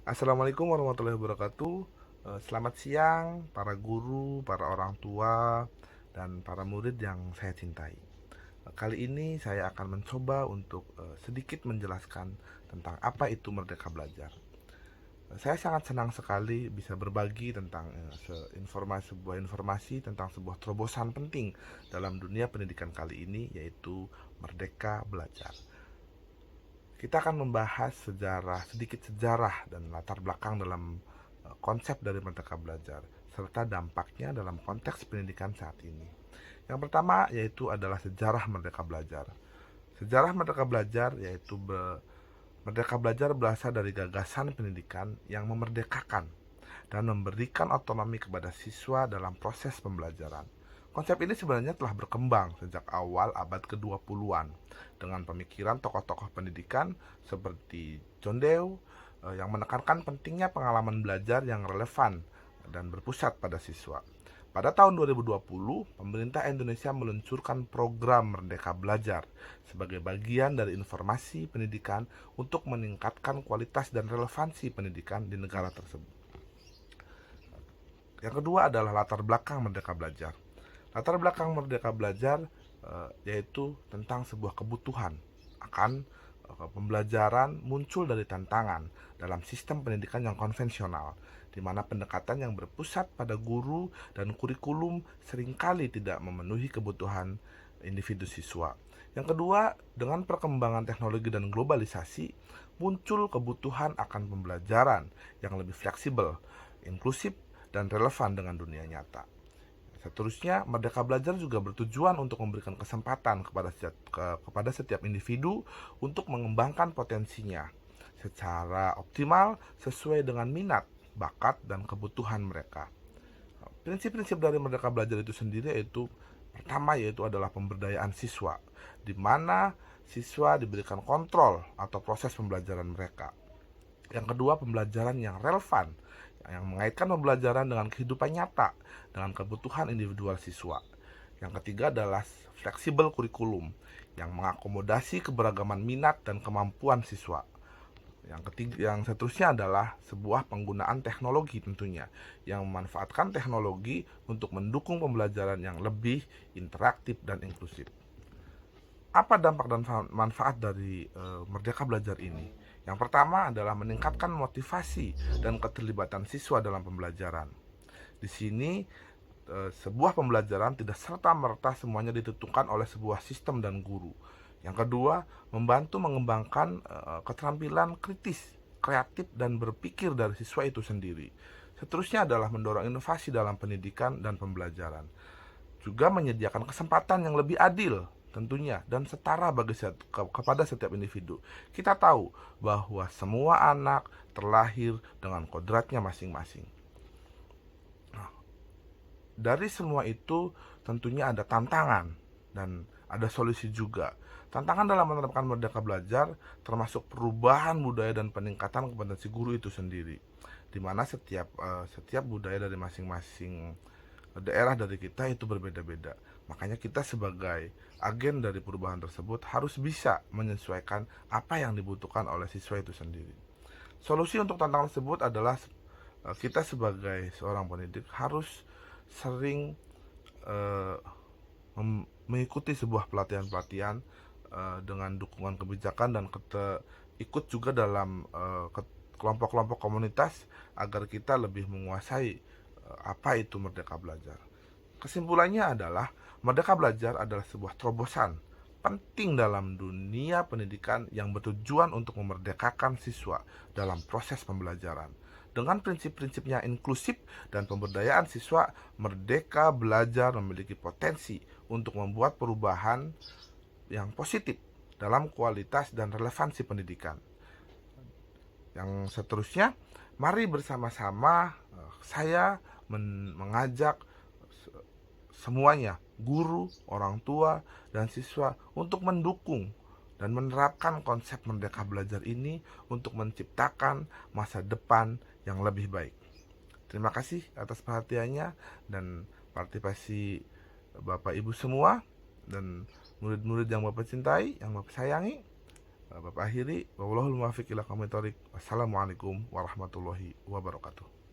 Assalamualaikum warahmatullahi wabarakatuh. Selamat siang para guru, para orang tua, dan para murid yang saya cintai. Kali ini saya akan mencoba untuk sedikit menjelaskan tentang apa itu Merdeka Belajar. Saya sangat senang sekali bisa berbagi tentang sebuah informasi tentang sebuah terobosan penting dalam dunia pendidikan kali ini, yaitu Merdeka Belajar. Kita akan membahas sedikit sejarah dan latar belakang dalam konsep dari Merdeka Belajar serta dampaknya dalam konteks pendidikan saat ini. Yang pertama yaitu adalah sejarah Merdeka Belajar. Sejarah Merdeka Belajar yaitu Merdeka Belajar berasal dari gagasan pendidikan yang memerdekakan dan memberikan otonomi kepada siswa dalam proses pembelajaran. Konsep ini sebenarnya telah berkembang sejak awal abad ke-20-an dengan pemikiran tokoh-tokoh pendidikan seperti John Dewey yang menekankan pentingnya pengalaman belajar yang relevan dan berpusat pada siswa. Pada tahun 2020, pemerintah Indonesia meluncurkan program Merdeka Belajar sebagai bagian dari informasi pendidikan untuk meningkatkan kualitas dan relevansi pendidikan di negara tersebut. Yang kedua adalah latar belakang Merdeka Belajar. Latar belakang Merdeka Belajar yaitu tentang sebuah kebutuhan akan pembelajaran muncul dari tantangan dalam sistem pendidikan yang konvensional, di mana pendekatan yang berpusat pada guru dan kurikulum seringkali tidak memenuhi kebutuhan individu siswa. Yang kedua, dengan perkembangan teknologi dan globalisasi, muncul kebutuhan akan pembelajaran yang lebih fleksibel, inklusif, dan relevan dengan dunia nyata. Seterusnya, Merdeka Belajar juga bertujuan untuk memberikan kesempatan kepada setiap individu untuk mengembangkan potensinya secara optimal sesuai dengan minat, bakat, dan kebutuhan mereka. Prinsip-prinsip dari Merdeka Belajar itu sendiri yaitu pertama yaitu adalah pemberdayaan siswa, di mana siswa diberikan kontrol atau proses pembelajaran mereka. Yang kedua, pembelajaran yang relevan, yang mengaitkan pembelajaran dengan kehidupan nyata, dengan kebutuhan individual siswa. Yang ketiga adalah fleksibel kurikulum, yang mengakomodasi keberagaman minat dan kemampuan siswa. Yang seterusnya adalah sebuah penggunaan teknologi tentunya, yang memanfaatkan teknologi untuk mendukung pembelajaran yang lebih interaktif dan inklusif. Apa dampak dan manfaat dari Merdeka Belajar ini? Yang pertama adalah meningkatkan motivasi dan keterlibatan siswa dalam pembelajaran. Di sini sebuah pembelajaran tidak serta-merta semuanya ditentukan oleh sebuah sistem dan guru. Yang kedua, membantu mengembangkan keterampilan kritis, kreatif, dan berpikir dari siswa itu sendiri. Seterusnya adalah mendorong inovasi dalam pendidikan dan pembelajaran. Juga menyediakan kesempatan yang lebih adil tentunya dan setara kepada setiap individu. Kita tahu bahwa semua anak terlahir dengan kodratnya masing-masing. Nah, dari semua itu tentunya ada tantangan dan ada solusi juga. Tantangan dalam menerapkan Merdeka Belajar termasuk perubahan budaya dan peningkatan kompetensi guru itu sendiri, di mana setiap budaya dari masing-masing daerah dari kita itu berbeda-beda. Makanya kita sebagai agen dari perubahan tersebut harus bisa menyesuaikan apa yang dibutuhkan oleh siswa itu sendiri. Solusi untuk tantangan tersebut adalah kita sebagai seorang pendidik harus sering eh, mengikuti sebuah pelatihan-pelatihan dengan dukungan kebijakan dan ikut juga dalam kelompok-kelompok komunitas agar kita lebih menguasai apa itu Merdeka Belajar. Kesimpulannya adalah Merdeka Belajar adalah sebuah terobosan penting dalam dunia pendidikan yang bertujuan untuk memerdekakan siswa dalam proses pembelajaran. Dengan prinsip-prinsipnya inklusif dan pemberdayaan siswa, Merdeka Belajar memiliki potensi untuk membuat perubahan yang positif dalam kualitas dan relevansi pendidikan. Yang seterusnya, mari bersama-sama saya mengajak semuanya, guru, orang tua, dan siswa untuk mendukung dan menerapkan konsep Merdeka Belajar ini untuk menciptakan masa depan yang lebih baik. Terima kasih atas perhatiannya dan partisipasi Bapak Ibu semua dan murid-murid yang Bapak cintai, yang Bapak sayangi. Bapak akhiri, wallahul muwaffiq ila aqwamit thoriq. Wassalamualaikum warahmatullahi wabarakatuh.